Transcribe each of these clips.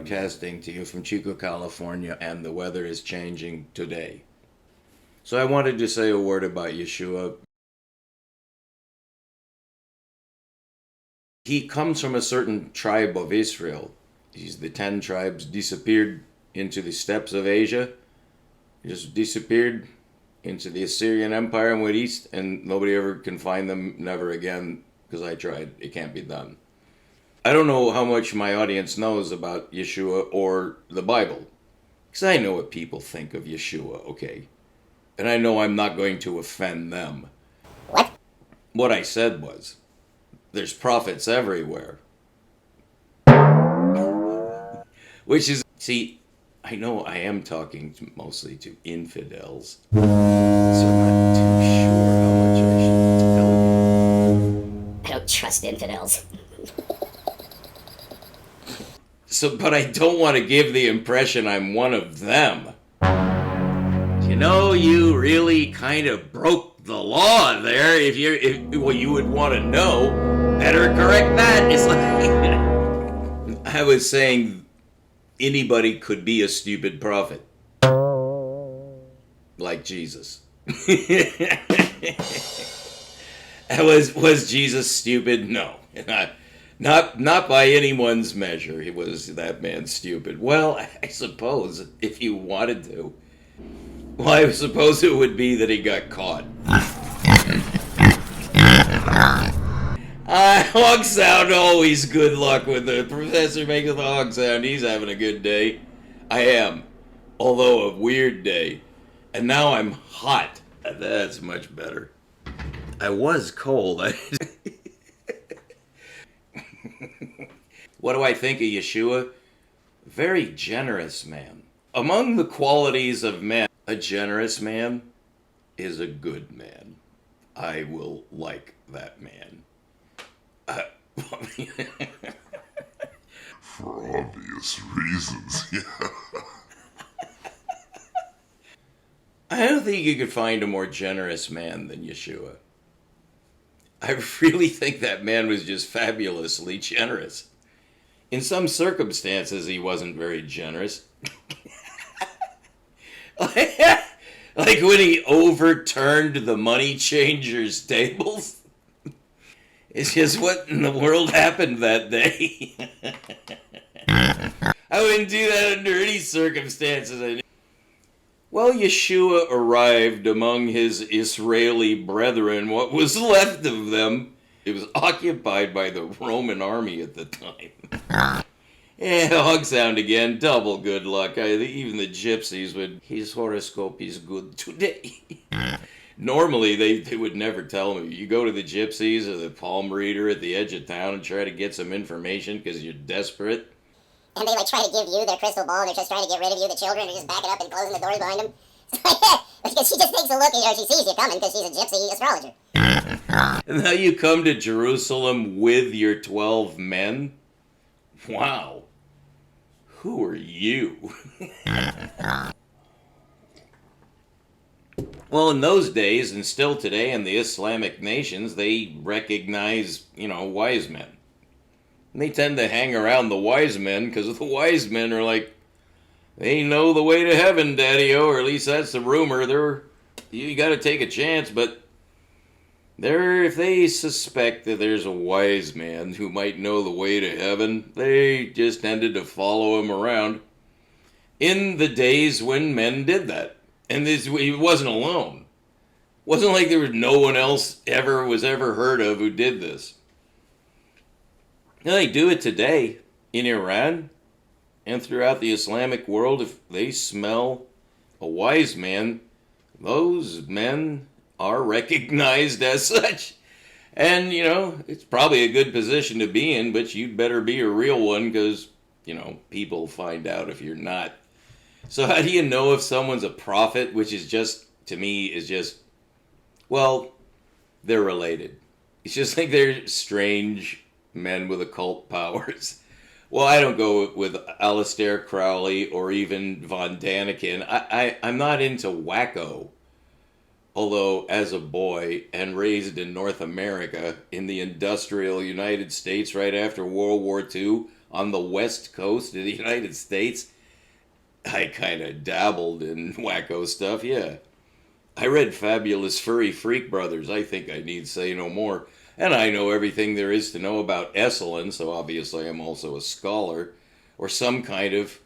broadcasting to you from Chico, California, and the weather is changing today. So I wanted to say a word about Yeshua. He comes from a certain tribe of Israel. He's the 10 tribes disappeared into the steppes of Asia. He just disappeared into the Assyrian Empire and went east, and nobody ever can find them, never again, because I tried. It can't be done. I don't know how much my audience knows about Yeshua or the Bible, because I know what people think of Yeshua, okay? And I know I'm not going to offend them. What? What I said was, there's prophets everywhere. Which is, see, I know I am talking mostly to infidels, so I'm not too sure how much I should tell you. I don't trust infidels. So, but I don't want to give the impression I'm one of them. You know, you really kind of broke the law there. If well, you would want to know, better correct that. It's like I was saying, anybody could be a stupid prophet, like Jesus. Was Jesus stupid? No, not by anyone's measure. He was that man stupid. Well, I suppose if you wanted to. Well, I suppose it would be that he got caught. Hog sound, always good luck with the professor making the hog sound. He's having a good day. I am, although a weird day. And now I'm hot. That's much better. I was cold. What do I think of Yeshua? Very generous man. Among the qualities of men, a generous man is a good man. I will like that man. For obvious reasons, yeah. I don't think you could find a more generous man than Yeshua. I really think that man was just fabulously generous. In some circumstances, he wasn't very generous. Like when he overturned the money changers' tables. It's just what in the world happened that day. I wouldn't do that under any circumstances. Well, Yeshua arrived among his Israeli brethren, what was left of them. It was occupied by the Roman army at the time. Yeah, hog sound again, double good luck. Even the gypsies would, his horoscope is good today. Normally, they would never tell me. You go to the gypsies or the palm reader at the edge of town and try to get some information because you're desperate. And they try to give you their crystal ball, and they're just trying to get rid of you. The children are just backing up and closing the doors behind them. Because she just takes a look, and she sees you coming because she's a gypsy astrologer. And now you come to Jerusalem with your 12 men? Wow. Who are you? Well, in those days, and still today in the Islamic nations, they recognize, wise men. And they tend to hang around the wise men because the wise men are like, they know the way to heaven, Daddy-o, or at least that's the rumor. You got to take a chance, but if they suspect that there's a wise man who might know the way to heaven, they just tended to follow him around. In the days when men did that. And he wasn't alone. It wasn't like there was no one else was ever heard of who did this. Now, they do it today in Iran and throughout the Islamic world. If they smell a wise man, those men are recognized as such. And, it's probably a good position to be in, but you'd better be a real one because, people find out if you're not. So how do you know if someone's a prophet, which is just, to me, is just, well, they're related. It's just like they're strange men with occult powers. Well, I don't go with Aleister Crowley or even Von Daniken. I'm not into wacko. Although, as a boy and raised in North America, in the industrial United States right after World War II, on the west coast of the United States, I kind of dabbled in wacko stuff, yeah. I read Fabulous Furry Freak Brothers. I think I need say no more. And I know everything there is to know about Esalen, so obviously I'm also a scholar, or some kind of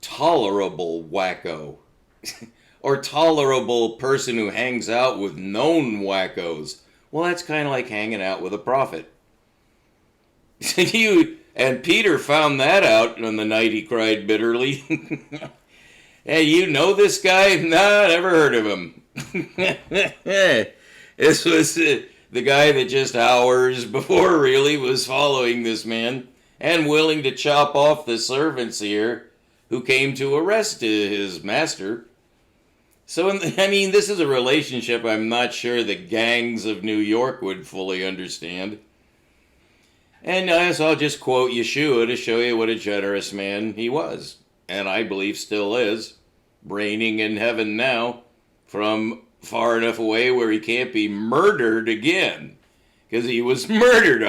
tolerable wacko. Or tolerable person who hangs out with known wackos. Well, that's kind of like hanging out with a prophet. And Peter found that out on the night he cried bitterly. Hey, you know this guy? Nah, never heard of him. This was the guy that just hours before really was following this man and willing to chop off the servants here who came to arrest his master. So, I mean, this is a relationship I'm not sure the gangs of New York would fully understand. And so I'll just quote Yeshua to show you what a generous man he was, and I believe still is, reigning in heaven now, from far enough away where he can't be murdered again, because he was murdered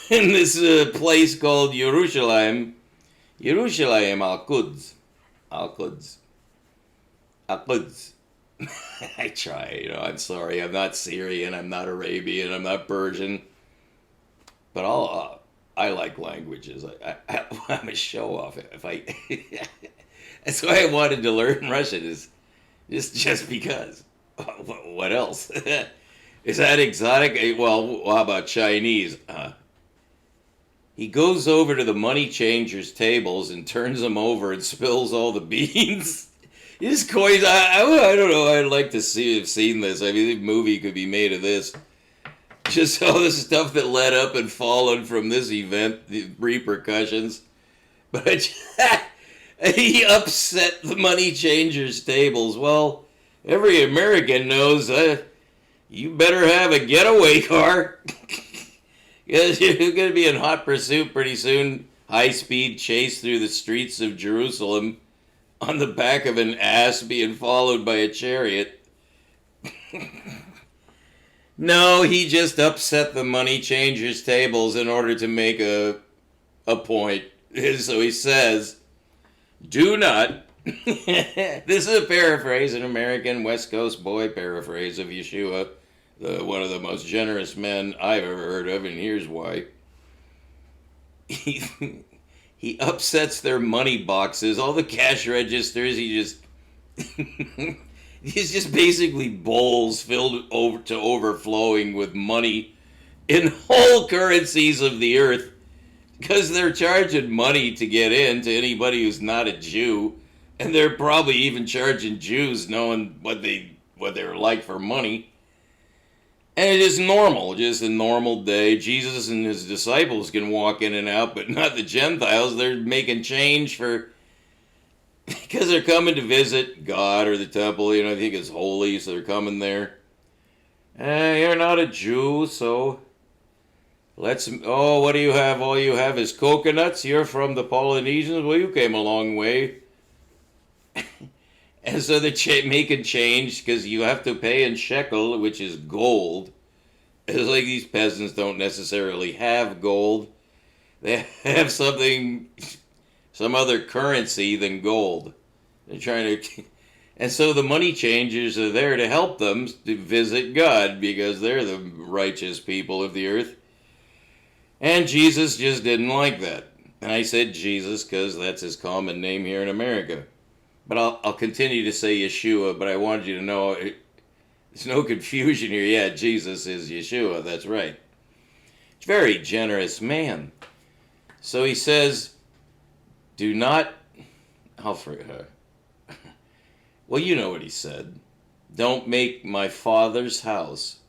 in this place called Jerusalem al-Quds. Al-Quds. Al-Quds. I try, I'm sorry, I'm not Syrian, I'm not Arabian, I'm not Persian, but I like languages. I'm a show off. That's why I wanted to learn Russian, is just because. What else? Is that exotic? Well, how about Chinese? He goes over to the money changers' tables and turns them over and spills all the beans. His coins, I don't know, I'd like to have seen this. I mean, the movie could be made of this. Just all the stuff that led up and followed from this event, the repercussions. But he upset the money changers' tables. Well, every American knows you better have a getaway car. Because you're going to be in hot pursuit pretty soon. High-speed chase through the streets of Jerusalem on the back of an ass being followed by a chariot. No, he just upset the money changers' tables in order to make a point. So he says, do not. This is a paraphrase, an American West Coast boy paraphrase of Yeshua, one of the most generous men I've ever heard of, and here's why. He upsets their money boxes, all the cash registers. He's just basically bowls filled over to overflowing with money in whole currencies of the earth, because they're charging money to get in to anybody who's not a Jew, and they're probably even charging Jews knowing what they're like for money. And it is normal, just a normal day. Jesus and his disciples can walk in and out, but not the Gentiles. They're making change because they're coming to visit God or the temple. I think it's holy, so they're coming there. You're not a Jew, so what do you have? All you have is coconuts? You're from the Polynesians? Well, you came a long way. And so they're making change because you have to pay in shekel, which is gold. It's like these peasants don't necessarily have gold. They have some other currency than gold. They're trying to... And so the money changers are there to help them to visit God because they're the righteous people of the earth. And Jesus just didn't like that. And I said Jesus because that's his common name here in America. But I'll continue to say Yeshua, but I wanted you to know there's no confusion here. Yeah, Jesus is Yeshua, that's right. Very generous man. So he says, do not... I'll forget her. Well, you know what he said. Don't make my Father's house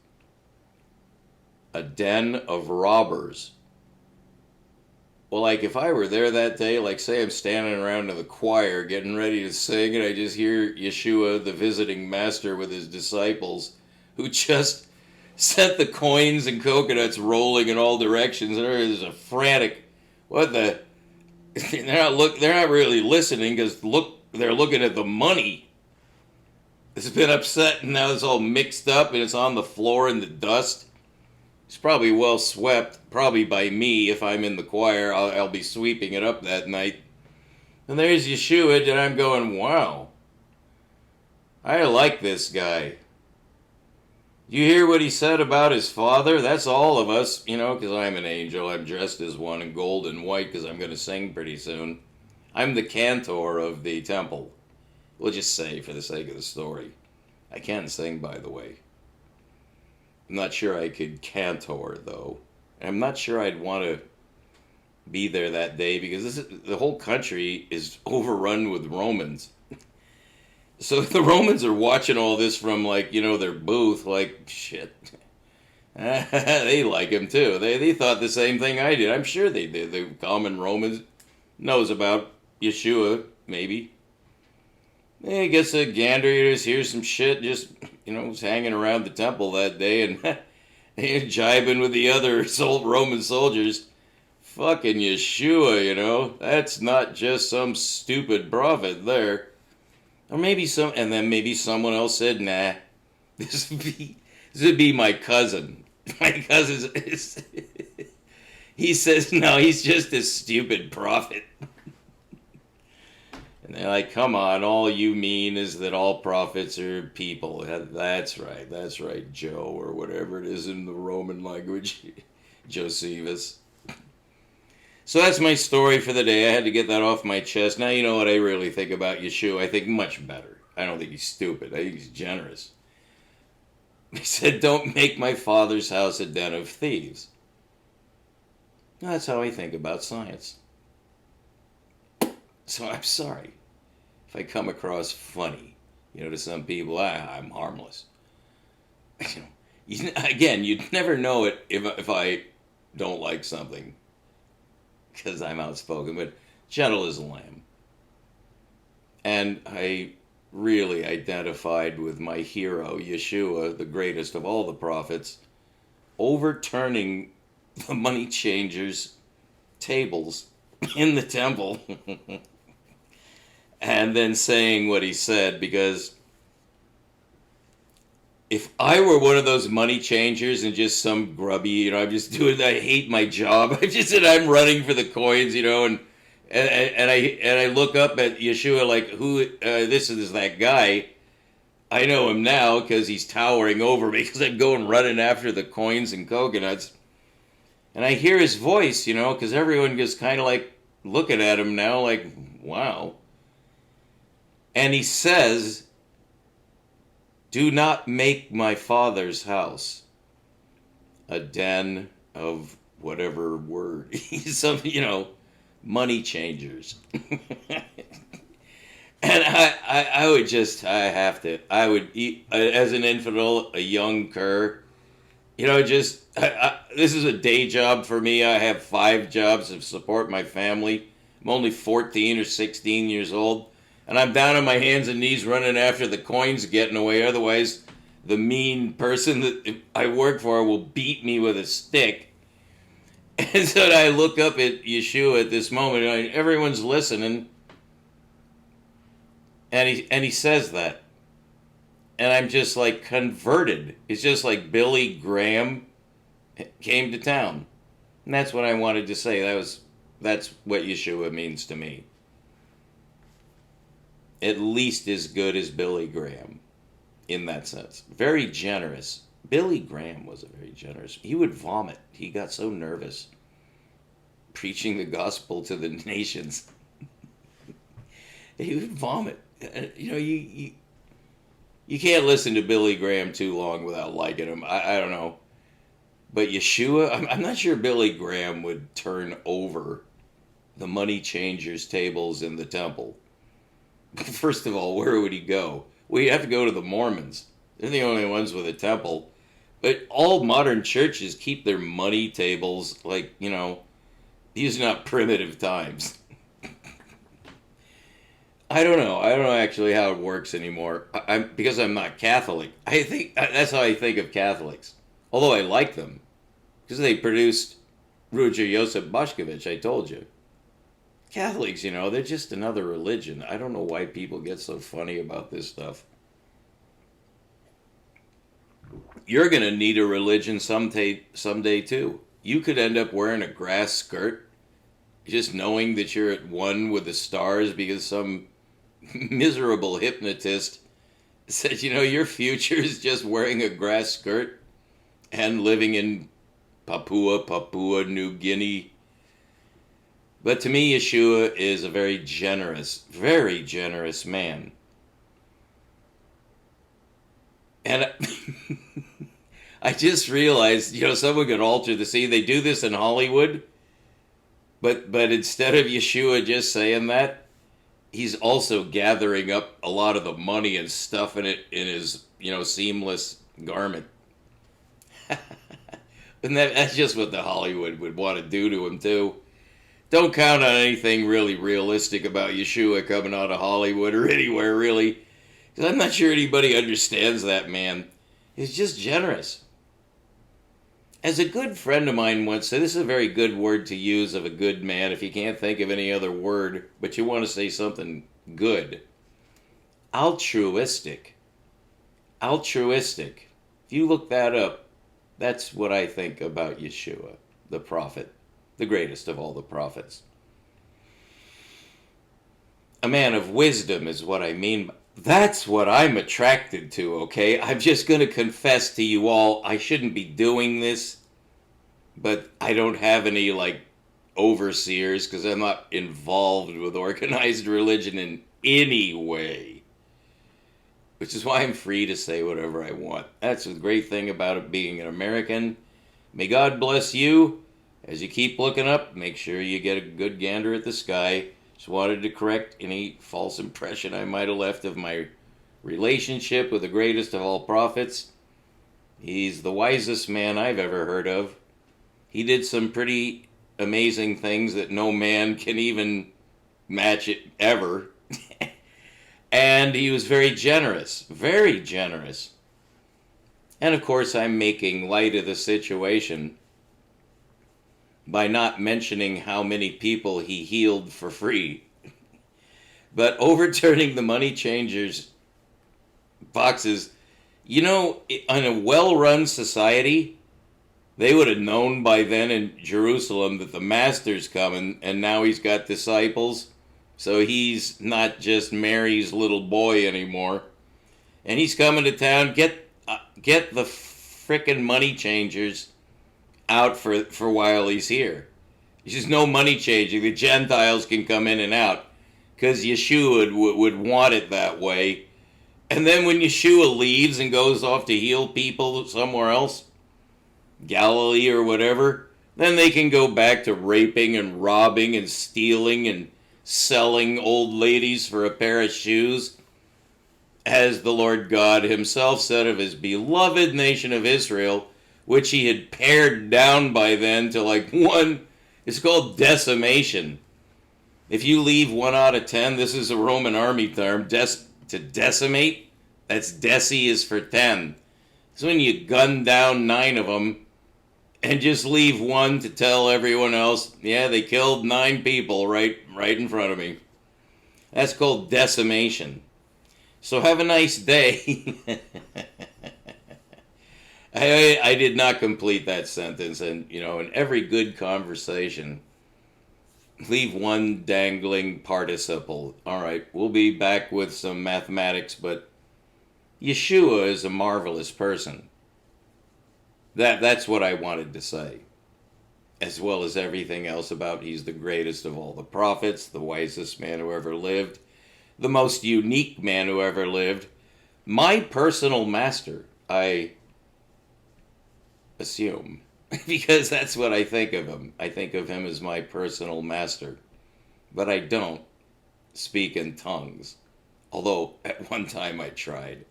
a den of robbers. Well, like if I were there that day, like say I'm standing around in the choir getting ready to sing and I just hear Yeshua, the visiting master with his disciples, who just sent the coins and coconuts rolling in all directions. There is a frantic, they're not really listening because they're looking at the money. It's been upset and now it's all mixed up and it's on the floor in the dust. It's probably well swept, probably by me. If I'm in the choir, I'll be sweeping it up that night. And there's Yeshua, and I'm going, wow, I like this guy. You hear what he said about his father? That's all of us, because I'm an angel. I'm dressed as one in gold and white because I'm going to sing pretty soon. I'm the cantor of the temple. We'll just say, for the sake of the story. I can't sing, by the way. I'm not sure I could cantor, though. And I'm not sure I'd want to be there that day because the whole country is overrun with Romans. So the Romans are watching all this from, their booth, shit. They like him, too. They thought the same thing I did. I'm sure they did. The common Romans knows about Yeshua, maybe. He gets a gander, just hears some shit, just, was hanging around the temple that day and jibing with the other Roman soldiers. Fucking Yeshua, that's not just some stupid prophet there. Or maybe maybe someone else said, nah, this would be my cousin. My cousin is, he says, no, he's just a stupid prophet. And they're like, come on, all you mean is that all prophets are people. That's right, Joe, or whatever it is in the Roman language, Josephus. So that's my story for the day. I had to get that off my chest. Now you know what I really think about Yeshua. I think much better. I don't think he's stupid. I think he's generous. He said, don't make my father's house a den of thieves. That's how I think about science. So I'm sorry if I come across funny, to some people. I'm harmless. Again, you'd never know it if I don't like something, because I'm outspoken, but gentle as a lamb. And I really identified with my hero, Yeshua, the greatest of all the prophets, overturning the money changers' tables in the temple and then saying what he said, because if I were one of those money changers and just some grubby, I'm just doing, I hate my job. I just said I'm running for the coins, and I look up at Yeshua like, who, this is that guy. I know him now because he's towering over me because I'm going running after the coins and coconuts. And I hear his voice, because everyone just kind of like looking at him now like, wow. And he says, do not make my father's house a den of whatever word. Some, money changers. And I would eat, as an infidel, a young cur, this is a day job for me. I have 5 jobs to support my family. I'm only 14 or 16 years old. And I'm down on my hands and knees running after the coins getting away. Otherwise, the mean person that I work for will beat me with a stick. And so I look up at Yeshua at this moment, and everyone's listening. And he says that. And I'm just like converted. It's just like Billy Graham came to town. And that's what I wanted to say. That's what Yeshua means to me. At least as good as Billy Graham, in that sense. Very generous. Billy Graham was very generous. He would vomit. He got so nervous preaching the gospel to the nations. He would vomit. You can't listen to Billy Graham too long without liking him. I don't know. But Yeshua, I'm not sure Billy Graham would turn over the money changers' tables in the temple. First of all, where would he go? Well, he'd have to go to the Mormons. They're the only ones with a temple. But all modern churches keep their money tables like, these are not primitive times. I don't know. I don't know actually how it works anymore. Because I'm not Catholic. I think that's how I think of Catholics. Although I like them. Because they produced Ruja Yosef Boshkovich, I told you. Catholics, they're just another religion. I don't know why people get so funny about this stuff. you're going to need a religion someday too. You could end up wearing a grass skirt just knowing that you're at one with the stars because some miserable hypnotist said, your future is just wearing a grass skirt and living in Papua New Guinea. But to me, Yeshua is a very generous man. And I just realized, someone could alter the scene. They do this in Hollywood, but instead of Yeshua just saying that, he's also gathering up a lot of the money and stuffing it in his, seamless garment. And that's just what the Hollywood would want to do to him, too. Don't count on anything really realistic about Yeshua coming out of Hollywood or anywhere, really. Because I'm not sure anybody understands that man. He's just generous. As a good friend of mine once said, this is a very good word to use of a good man if you can't think of any other word, but you want to say something good. Altruistic. Altruistic. If you look that up, that's what I think about Yeshua, the prophet, the greatest of all the prophets. A man of wisdom is what I mean. That's what I'm attracted to, okay? I'm just going to confess to you all, I shouldn't be doing this, but I don't have any, overseers because I'm not involved with organized religion in any way. Which is why I'm free to say whatever I want. That's the great thing about it being an American. May God bless you. As you keep looking up, make sure you get a good gander at the sky. Just wanted to correct any false impression I might have left of my relationship with the greatest of all prophets. He's the wisest man I've ever heard of. He did some pretty amazing things that no man can even match it ever. And he was very generous. Very generous. And of course, I'm making light of the situation by not mentioning how many people he healed for free. But overturning the money changers boxes, in a well-run society, they would have known by then in Jerusalem that the master's coming, and now he's got disciples. So he's not just Mary's little boy anymore. And he's coming to town. Get the frickin' money changers out for while he's here. There's just no money changing. The Gentiles can come in and out because Yeshua would want it that way. And then when Yeshua leaves and goes off to heal people somewhere else, Galilee or whatever, then they can go back to raping and robbing and stealing and selling old ladies for a pair of shoes. As the Lord God himself said of his beloved nation of Israel, which he had pared down by then to one, it's called decimation. If you leave 1 out of 10, this is a Roman army term, to decimate, that's deci is for 10. So when you gun down 9 of them, and just leave 1 to tell everyone else, yeah, they killed 9 people right in front of me. That's called decimation. So have a nice day. I did not complete that sentence, and in every good conversation, leave 1 dangling participle. All right, we'll be back with some mathematics, but Yeshua is a marvelous person. That's what I wanted to say. As well as everything else about he's the greatest of all the prophets, the wisest man who ever lived, the most unique man who ever lived, my personal master, I assume, because that's what I think of him. I think of him as my personal master. But I don't speak in tongues, although at one time I tried.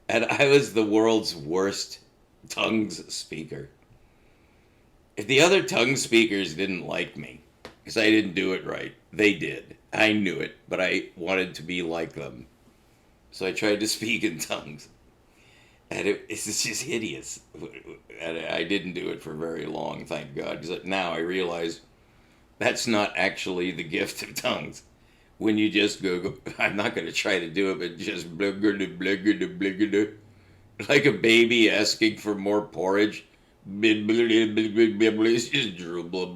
And I was the world's worst tongues speaker. If the other tongue speakers didn't like me because I didn't do it right, they did. I knew it, but I wanted to be like them. So I tried to speak in tongues. And it's just hideous. And I didn't do it for very long, thank God. Because now I realize that's not actually the gift of tongues. When you just go I'm not going to try to do it, but just Like a baby asking for more porridge. It's just dribble.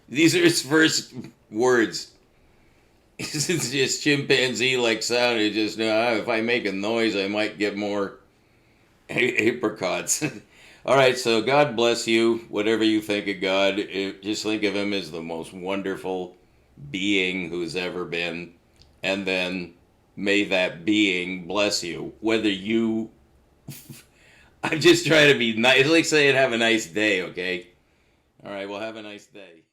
These are his first words. It's just chimpanzee-like sound. It just, if I make a noise, I might get more apricots. All right, so God bless you. Whatever you think of God, just think of him as the most wonderful being who's ever been. And then may that being bless you. Whether you... I'm just trying to be nice. It's like saying have a nice day, okay? All right, well, have a nice day.